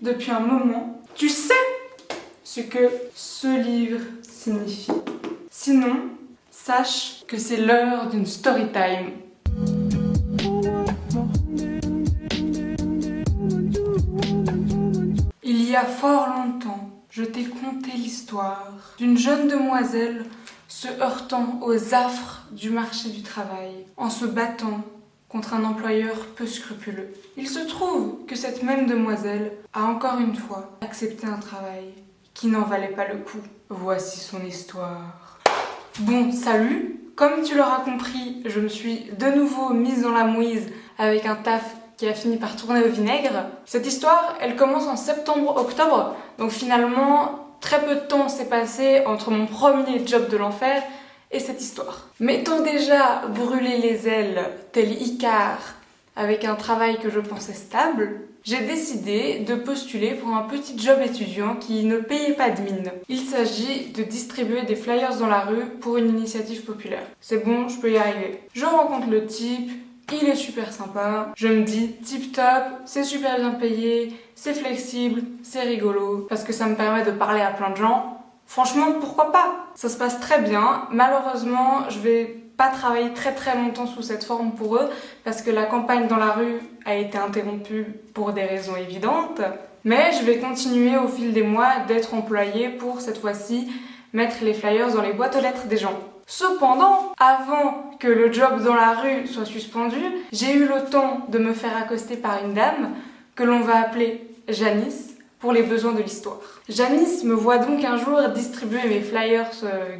depuis un moment. Tu sais ce que ce livre signifie. Sinon, sache que c'est l'heure d'une story time. Il y a fort longtemps, je t'ai conté l'histoire d'une jeune demoiselle se heurtant aux affres du marché du travail, en se battant contre un employeur peu scrupuleux. Il se trouve que cette même demoiselle a encore une fois accepté un travail qui n'en valait pas le coup. Voici son histoire. Bon, salut! Comme tu l'auras compris, je me suis de nouveau mise dans la mouise avec un taf qui a fini par tourner au vinaigre. Cette histoire, elle commence en septembre-octobre, donc finalement, très peu de temps s'est passé entre mon premier job de l'enfer et cette histoire. M'étant déjà brûlé les ailes, tel Icare, avec un travail que je pensais stable, j'ai décidé de postuler pour un petit job étudiant qui ne payait pas de mine. Il s'agit de distribuer des flyers dans la rue pour une initiative populaire. C'est bon, je peux y arriver. Je rencontre le type, il est super sympa, je me dis tip top, c'est super bien payé, c'est flexible, c'est rigolo, parce que ça me permet de parler à plein de gens. Franchement, pourquoi pas? Ça se passe très bien. Malheureusement, je vais pas travailler très longtemps sous cette forme pour eux parce que la campagne dans la rue a été interrompue pour des raisons évidentes. Mais je vais continuer au fil des mois d'être employée pour cette fois-ci mettre les flyers dans les boîtes aux lettres des gens. Cependant, avant que le job dans la rue soit suspendu, j'ai eu le temps de me faire accoster par une dame que l'on va appeler Janice pour les besoins de l'histoire. Janice me voit donc un jour distribuer mes flyers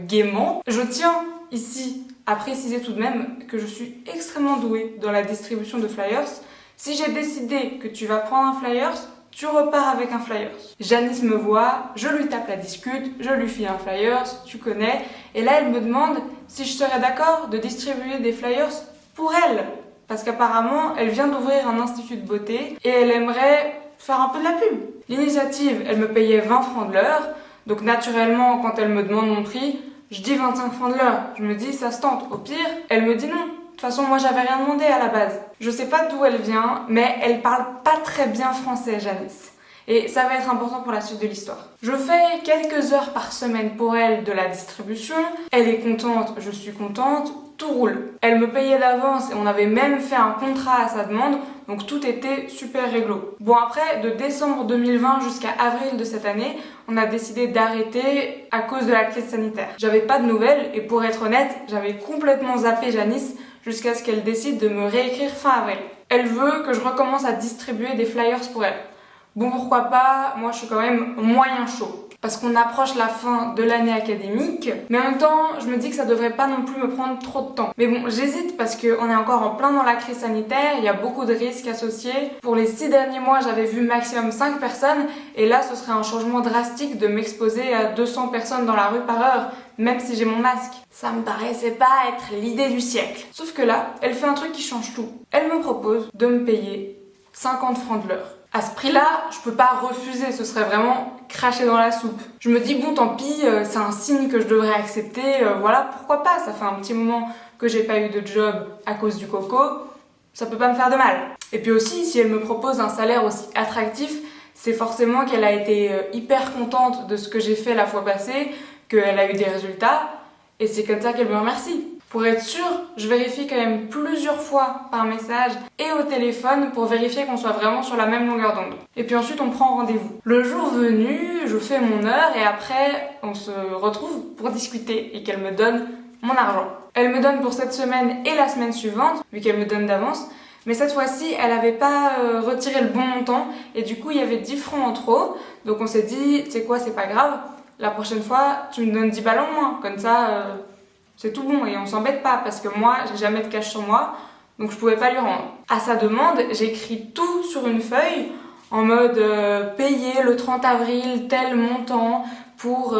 gaiement. Je tiens ici à préciser tout de même que je suis extrêmement douée dans la distribution de flyers. Si j'ai décidé que tu vas prendre un flyers, tu repars avec un flyers. Janice me voit, je lui tape la discute, je lui file un flyers, tu connais, et là elle me demande si je serais d'accord de distribuer des flyers pour elle. Parce qu'apparemment, elle vient d'ouvrir un institut de beauté et elle aimerait faire un peu de la pub. L'initiative, elle me payait 20 francs de l'heure, donc naturellement, quand elle me demande mon prix, je dis 25 francs de l'heure. Je me dis, ça se tente. Au pire, elle me dit non. De toute façon, moi, j'avais rien demandé à la base. Je sais pas d'où elle vient, mais elle parle pas très bien français, Janice. Et ça va être important pour la suite de l'histoire. Je fais quelques heures par semaine pour elle de la distribution. Elle est contente, je suis contente, tout roule. Elle me payait d'avance et on avait même fait un contrat à sa demande, donc tout était super réglo. Bon, après, de décembre 2020 jusqu'à avril de cette année, on a décidé d'arrêter à cause de la crise sanitaire. J'avais pas de nouvelles et pour être honnête, j'avais complètement zappé Janice jusqu'à ce qu'elle décide de me réécrire fin avril. Elle veut que je recommence à distribuer des flyers pour elle. Bon, pourquoi pas, moi je suis quand même moyen chaud. Parce qu'on approche la fin de l'année académique, mais en même temps, je me dis que ça devrait pas non plus me prendre trop de temps. Mais bon, j'hésite parce qu'on est encore en plein dans la crise sanitaire, il y a beaucoup de risques associés. Pour les 6 derniers mois, j'avais vu maximum 5 personnes, et là, ce serait un changement drastique de m'exposer à 200 personnes dans la rue par heure, même si j'ai mon masque. Ça me paraissait pas être l'idée du siècle. Sauf que là, elle fait un truc qui change tout. Elle me propose de me payer 50 francs de l'heure. À ce prix-là, je peux pas refuser, ce serait vraiment cracher dans la soupe. Je me dis bon tant pis, c'est un signe que je devrais accepter, voilà, pourquoi pas, ça fait un petit moment que j'ai pas eu de job à cause du coco, ça peut pas me faire de mal. Et puis aussi, si elle me propose un salaire aussi attractif, c'est forcément qu'elle a été hyper contente de ce que j'ai fait la fois passée, qu'elle a eu des résultats, et c'est comme ça qu'elle me remercie. Pour être sûre, je vérifie quand même plusieurs fois par message et au téléphone pour vérifier qu'on soit vraiment sur la même longueur d'onde. Et puis ensuite, on prend rendez-vous. Le jour venu, je fais mon heure et après, on se retrouve pour discuter et qu'elle me donne mon argent. Elle me donne pour cette semaine et la semaine suivante, vu qu'elle me donne d'avance. Mais cette fois-ci, elle avait pas retiré le bon montant et du coup, il y avait 10 francs en trop. Donc on s'est dit, tu sais quoi, c'est pas grave. La prochaine fois, tu me donnes 10 balles en moins. Comme ça... c'est tout bon et on s'embête pas parce que moi, j'ai jamais de cash sur moi, donc je pouvais pas lui rendre. À sa demande, j'écris tout sur une feuille en mode payer le 30 avril tel montant pour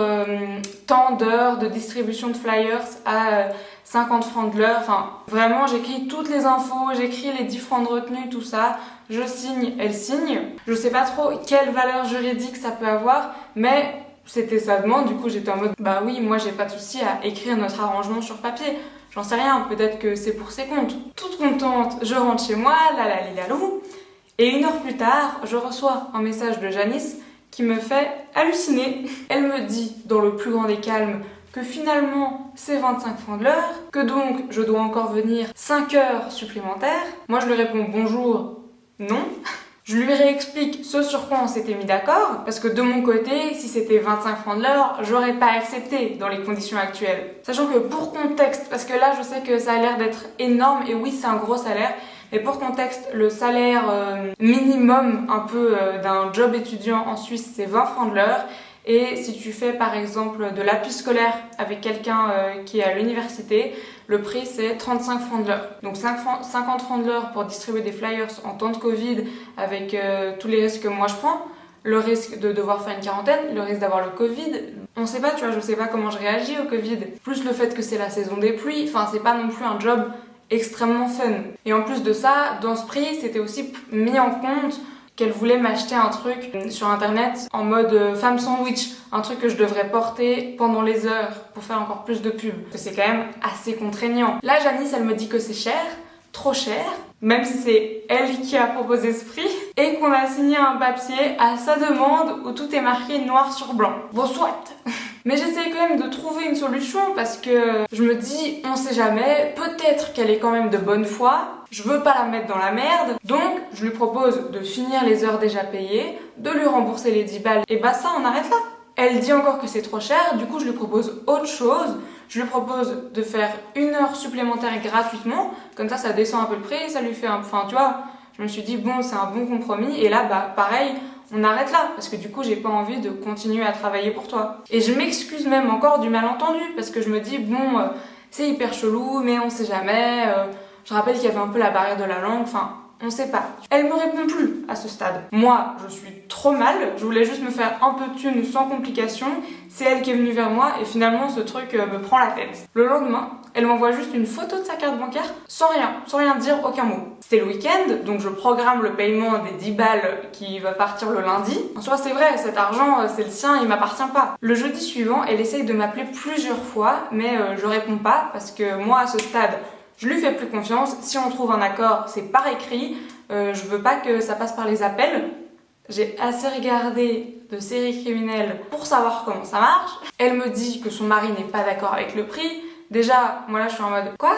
tant d'heures de distribution de flyers à 50 francs de l'heure. Enfin, vraiment, j'écris toutes les infos, j'écris les 10 francs de retenue, tout ça. Je signe, elle signe. Je sais pas trop quelle valeur juridique ça peut avoir, mais... c'était sa demande, du coup j'étais en mode bah oui, moi j'ai pas de souci à écrire notre arrangement sur papier. J'en sais rien, peut-être que c'est pour ses comptes. Toute contente, je rentre chez moi, la lalou. Et 1 heure plus tard, je reçois un message de Janice qui me fait halluciner. Elle me dit, dans le plus grand des calmes, que finalement c'est 25 francs de l'heure, que donc je dois encore venir 5 heures supplémentaires. Moi je lui réponds bonjour, non. Je lui réexplique ce sur quoi on s'était mis d'accord, parce que de mon côté, si c'était 25 francs de l'heure, j'aurais pas accepté dans les conditions actuelles. Sachant que pour contexte, parce que là je sais que ça a l'air d'être énorme, et oui c'est un gros salaire, mais pour contexte, le salaire minimum un peu d'un job étudiant en Suisse, c'est 20 francs de l'heure. Et si tu fais par exemple de l'appui scolaire avec quelqu'un qui est à l'université, le prix c'est 35 francs de l'heure. Donc 50 francs de l'heure pour distribuer des flyers en temps de Covid avec tous les risques que moi je prends. Le risque de devoir faire une quarantaine, le risque d'avoir le Covid. On sait pas, tu vois, je sais pas comment je réagis au Covid. Plus le fait que c'est la saison des pluies, enfin c'est pas non plus un job extrêmement fun. Et en plus de ça, dans ce prix, c'était aussi mis en compte qu'elle voulait m'acheter un truc sur internet en mode femme sandwich, un truc que je devrais porter pendant les heures pour faire encore plus de pub. C'est quand même assez contraignant. Là, Janice, elle me dit que c'est cher, trop cher, même si c'est elle qui a proposé ce prix, et qu'on a signé un papier à sa demande où tout est marqué noir sur blanc. Bon, soit. Mais j'essaie quand même de trouver une solution parce que je me dis, on sait jamais, peut-être qu'elle est quand même de bonne foi, je veux pas la mettre dans la merde, donc je lui propose de finir les heures déjà payées, de lui rembourser les 10 balles, et bah ça on arrête là. Elle dit encore que c'est trop cher, du coup je lui propose autre chose, je lui propose de faire 1 heure supplémentaire gratuitement, comme ça descend un peu le prix, ça lui fait un... Enfin tu vois, je me suis dit bon c'est un bon compromis, et là bah pareil, on arrête là, parce que du coup j'ai pas envie de continuer à travailler pour toi. Et je m'excuse même encore du malentendu, parce que je me dis bon c'est hyper chelou, mais on sait jamais, je rappelle qu'il y avait un peu la barrière de la langue, enfin on sait pas. Elle me répond plus à ce stade. Moi je suis trop mal, je voulais juste me faire un peu de thune sans complication, c'est elle qui est venue vers moi et finalement ce truc me prend la tête. Le lendemain, elle m'envoie juste une photo de sa carte bancaire sans rien dire, aucun mot. C'était le week-end, donc je programme le paiement des 10 balles qui va partir le lundi. En soi, c'est vrai, cet argent, c'est le sien, il m'appartient pas. Le jeudi suivant, elle essaye de m'appeler plusieurs fois, mais je réponds pas parce que moi, à ce stade, je lui fais plus confiance. Si on trouve un accord, c'est par écrit. Je veux pas que ça passe par les appels. J'ai assez regardé de séries criminelles pour savoir comment ça marche. Elle me dit que son mari n'est pas d'accord avec le prix. Déjà, moi là je suis en mode quoi?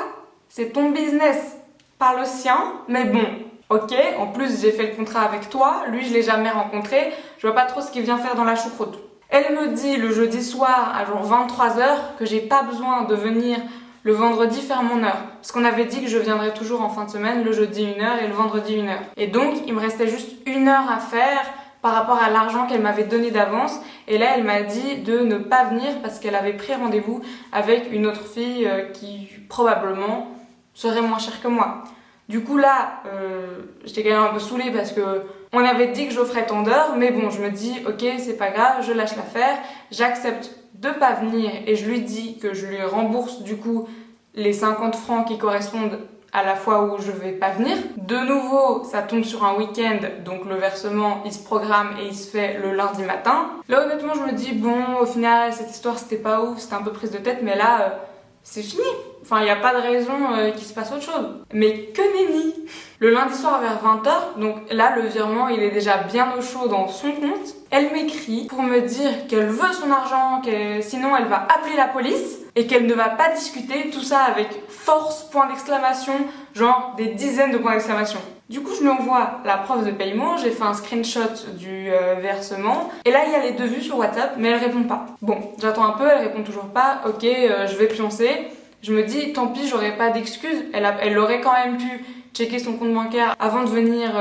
C'est ton business, pas le sien, mais bon, ok. En plus j'ai fait le contrat avec toi, lui je l'ai jamais rencontré, je vois pas trop ce qu'il vient faire dans la choucroute. Elle me dit le jeudi soir à genre 23h que j'ai pas besoin de venir le vendredi faire mon heure. Parce qu'on avait dit que je viendrais toujours en fin de semaine, le jeudi 1 heure et le vendredi 1 heure. Et donc il me restait juste 1 heure à faire par rapport à l'argent qu'elle m'avait donné d'avance. Et là, elle m'a dit de ne pas venir parce qu'elle avait pris rendez-vous avec une autre fille qui probablement serait moins chère que moi. Du coup là, j'étais quand même un peu saoulée parce que on avait dit que j'offrais tant d'heures, mais bon, je me dis ok, c'est pas grave, je lâche l'affaire, j'accepte de pas venir et je lui dis que je lui rembourse du coup les 50 francs qui correspondent à la fois où je vais pas venir. De nouveau, ça tombe sur un week-end, donc le versement, il se programme et il se fait le lundi matin. Là, honnêtement, je me dis, bon, au final, cette histoire, c'était pas ouf, c'était un peu prise de tête, mais là, c'est fini. Enfin, il n'y a pas de raison qu'il se passe autre chose. Mais que nenni! Le lundi soir vers 20h, donc là, le virement, il est déjà bien au chaud dans son compte. Elle m'écrit pour me dire qu'elle veut son argent, que sinon elle va appeler la police et qu'elle ne va pas discuter, tout ça avec force, point d'exclamation, genre des dizaines de points d'exclamation. Du coup, je lui envoie la preuve de paiement, j'ai fait un screenshot du versement, et là, il y a les devis sur WhatsApp, mais elle répond pas. Bon, j'attends un peu, elle répond toujours pas, ok, je vais pioncer. Je me dis, tant pis, j'aurais pas d'excuses, elle aurait quand même pu checker son compte bancaire avant de venir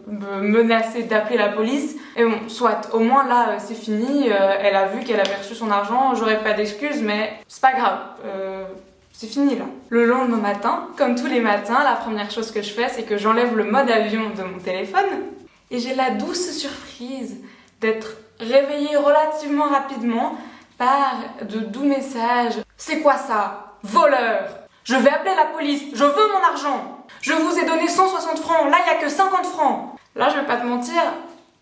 me menacer d'appeler la police. Et bon, soit, au moins là, c'est fini, elle a vu qu'elle avait reçu son argent, j'aurais pas d'excuses, mais c'est pas grave. C'est fini là. Le lendemain matin, comme tous les matins, la première chose que je fais, c'est que j'enlève le mode avion de mon téléphone et j'ai la douce surprise d'être réveillée relativement rapidement par de doux messages. C'est quoi ça? Voleur! Je vais appeler la police, je veux mon argent! Je vous ai donné 160 francs, là il n'y a que 50 francs! Là, je vais pas te mentir,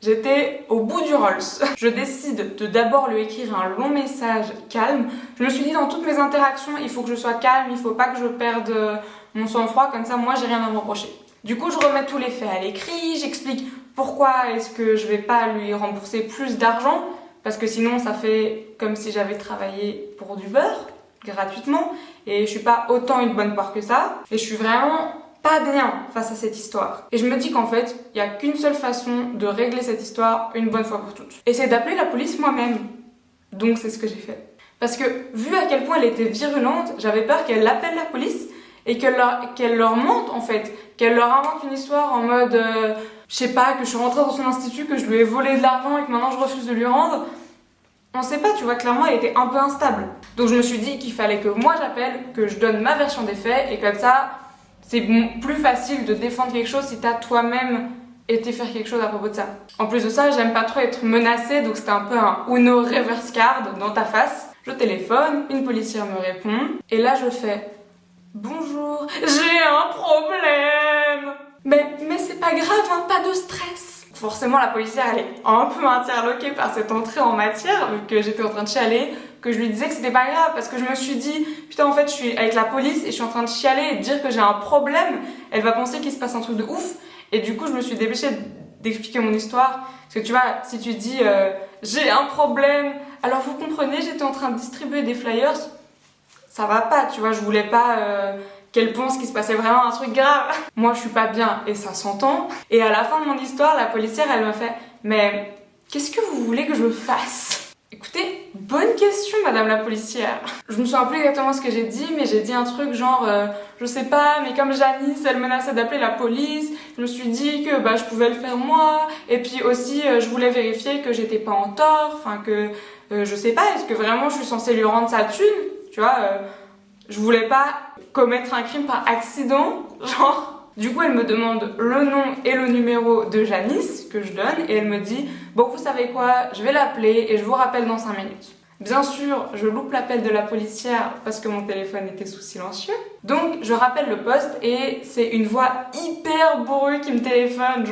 j'étais au bout du Rolls. Je décide de d'abord lui écrire un long message calme. Je me suis dit, dans toutes mes interactions, il faut que je sois calme, il faut pas que je perde mon sang-froid, comme ça, moi, j'ai rien à me reprocher. Du coup, je remets tous les faits à l'écrit, j'explique pourquoi est-ce que je vais pas lui rembourser plus d'argent, parce que sinon ça fait comme si j'avais travaillé pour du beurre, gratuitement, et je suis pas autant une bonne poire que ça, et je suis vraiment pas bien face à cette histoire. Et je me dis qu'en fait, il y a qu'une seule façon de régler cette histoire une bonne fois pour toutes. Et c'est d'appeler la police moi-même. Donc c'est ce que j'ai fait. Parce que vu à quel point elle était virulente, j'avais peur qu'elle appelle la police et qu'elle leur mente en fait, qu'elle leur invente une histoire en mode je sais pas, que je suis rentrée dans son institut, que je lui ai volé de l'argent et que maintenant je refuse de lui rendre. On sait pas, tu vois, clairement elle était un peu instable. Donc je me suis dit qu'il fallait que moi j'appelle, que je donne ma version des faits et comme ça c'est plus facile de défendre quelque chose si t'as toi-même été faire quelque chose à propos de ça. En plus de ça, j'aime pas trop être menacée, donc c'était un peu un Uno reverse card dans ta face. Je téléphone, une policière me répond, et là je fais « Bonjour, j'ai un problème !» Mais c'est pas grave, hein, pas de stress. Forcément, la policière, elle est un peu interloquée par cette entrée en matière, vu que j'étais en train de chialer, que je lui disais que c'était pas grave, parce que je me suis dit « Putain, en fait, je suis avec la police et je suis en train de chialer et de dire que j'ai un problème. Elle va penser qu'il se passe un truc de ouf. » Et du coup, je me suis dépêchée d'expliquer mon histoire. Parce que tu vois, si tu dis j'ai un problème, alors vous comprenez, j'étais en train de distribuer des flyers, ça va pas, tu vois, je voulais pas qu'elle pense qu'il se passait vraiment un truc grave. Moi, je suis pas bien et ça s'entend. Et à la fin de mon histoire, la policière, elle me fait mais qu'est-ce que vous voulez que je fasse? Écoutez, bonne question, madame la policière. Je me souviens plus exactement ce que j'ai dit, mais j'ai dit un truc genre, je sais pas, mais comme Janice, elle menaçait d'appeler la police, je me suis dit que je pouvais le faire moi, et puis aussi, je voulais vérifier que j'étais pas en tort, enfin que, je sais pas, est-ce que vraiment je suis censée lui rendre sa thune, tu vois, je voulais pas commettre un crime par accident, genre. Du coup, elle me demande le nom et le numéro de Janice que je donne et elle me dit « Bon, vous savez quoi, je vais l'appeler et je vous rappelle dans 5 minutes. » Bien sûr, je loupe l'appel de la policière parce que mon téléphone était sous silencieux. Donc, je rappelle le poste et c'est une voix hyper bourrue qui me téléphone,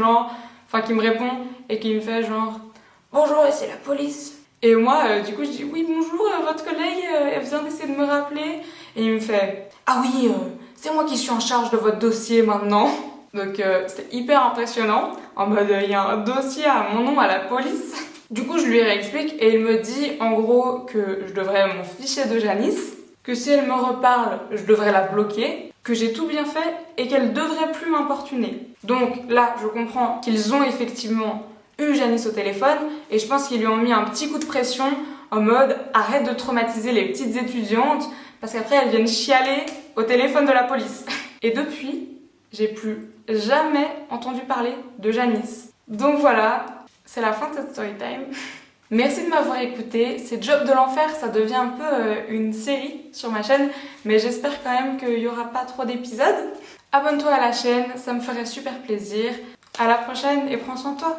qui me répond et qui me fait genre « Bonjour, c'est la police. » Et moi, du coup, je dis « Oui, bonjour, votre collègue, elle vient d'essayer de me rappeler. » Et il me fait « Ah oui, c'est moi qui suis en charge de votre dossier maintenant. » Donc c'était hyper impressionnant, en mode il y a un dossier à mon nom à la police. Du coup je lui réexplique et il me dit en gros que je devrais m'en ficher de Janice, que si elle me reparle, je devrais la bloquer, que j'ai tout bien fait et qu'elle devrait plus m'importuner. Donc là je comprends qu'ils ont effectivement eu Janice au téléphone et je pense qu'ils lui ont mis un petit coup de pression en mode arrête de traumatiser les petites étudiantes parce qu'après elles viennent chialer au téléphone de la police. Et depuis, j'ai plus jamais entendu parler de Janice. Donc voilà, c'est la fin de cette story time. Merci de m'avoir écouté. C'est Job de l'enfer, ça devient un peu une série sur ma chaîne, mais j'espère quand même qu'il n'y aura pas trop d'épisodes. Abonne-toi à la chaîne, ça me ferait super plaisir. À la prochaine et prends soin de toi.